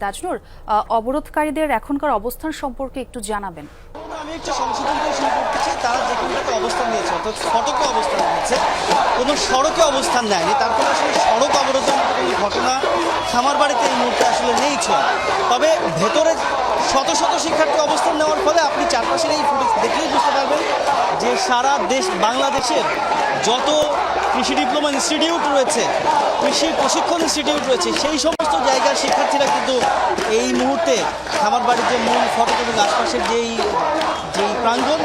তাজনুর, অবরোধকারীদের এখনকার অবস্থান সম্পর্কে একটু জানাবেন। আমি একটু সংশোধন করে শুরু করতেছি। তারা যেখানটাতে অবস্থান নিয়েছে অর্থাৎ ফটকে অবস্থান নিয়েছে, কোনো সড়কে অবস্থান নেয়নি। তারপরে আসলে সড়ক অবরোধের মতো কোনো ঘটনা খামারবাড়িতে এই মুহূর্তে আসলে নেই ছোঁয়া। তবে ভেতরে শত শত শিক্ষার্থী অবস্থান নেওয়ার ফলে আপনি চারপাশের এই ফুটেজ দেখলেই বুঝতে পারবেন যে সারা দেশ বাংলাদেশের যত কৃষি ডিপ্লোমা ইনস্টিটিউট রয়েছে, কৃষি প্রশিক্ষণ ইনস্টিটিউট রয়েছে, সেই সমস্ত জায়গার শিক্ষার্থীরা কিন্তু এই মুহূর্তে খামারবাড়ির যে মূল ফটক এবং আশপাশের যেই প্রাঙ্গণ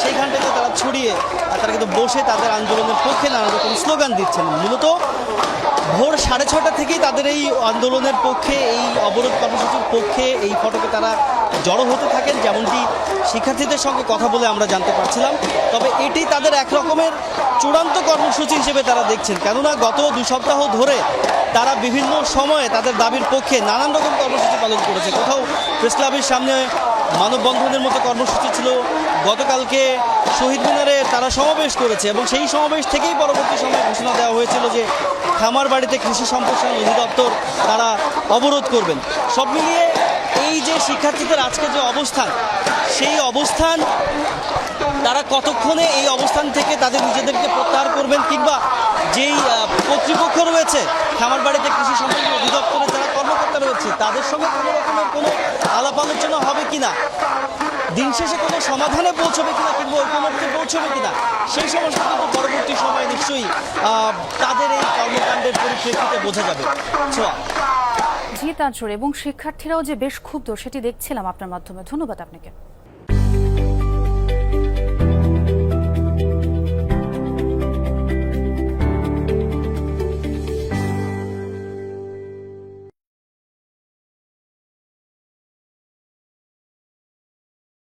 সেইখানটাতে তারা ছড়িয়ে তারা কিন্তু বসে তাদের আন্দোলনের পক্ষে নানা রকম স্লোগান দিচ্ছেন। মূলত ভোর 6:30 থেকেই তাদের এই আন্দোলনের পক্ষে, এই অবরোধ কর্মসূচির পক্ষে এই ফটকে তারা জড়ো হতে থাকেন, যেমনটি শিক্ষার্থীদের সঙ্গে কথা বলে আমরা জানতে পারছিলাম। তবে এটি তাদের এক রকমের চূড়ান্ত কর্মসূচি হিসেবে তারা দেখছেন, কেননা গত 2 সপ্তাহ ধরে তারা বিভিন্ন সময়ে তাদের দাবির পক্ষে নানান রকম কর্মসূচি পালন করেছে। কোথাও প্রেস ক্লাবের সামনে মানববন্ধনের মতো কর্মসূচি ছিল, গতকালকে শহীদ মিনারে তারা সমাবেশ করেছে এবং সেই সমাবেশ থেকেই পরবর্তী সময়ে ঘোষণা দেওয়া হয়েছিল যে খামারবাড়িতে কৃষি সম্প্রসারণ অধিদপ্তর তারা অবরোধ করবেন। সব মিলিয়ে এই যে শিক্ষার্থীদের আজকে যে অবস্থান, সেই অবস্থান তারা কতক্ষণে এই অবস্থান থেকে তাদের নিজেদেরকে প্রত্যাহার করবেন, কিংবা যেই কর্তৃপক্ষ রয়েছে খামারবাড়িতে কৃষি সম্প্রসারণ অধিদপ্তরে যারা কর্মকর্তা রয়েছে তাদের সঙ্গে কোনো রকমের কোনো আলাপ আলোচনা হবে কিনা, দিন শেষে কোনো সমাধানে পৌঁছবে কিনা কিংবা ঐক্যমত্যে পৌঁছবে কিনা, সেই সমস্ত কিন্তু পরবর্তী সময়ে নিশ্চয়ই তাদের এই কর্মকাণ্ডের পরিপ্রেক্ষিতে বোঝা যাবে। জি তাজনুর, এবং শিক্ষার্থীরাও যে বেশ ক্ষুব্ধ সেটি দেখছিলাম আপনার মাধ্যমে। ধন্যবাদ আপনাকে।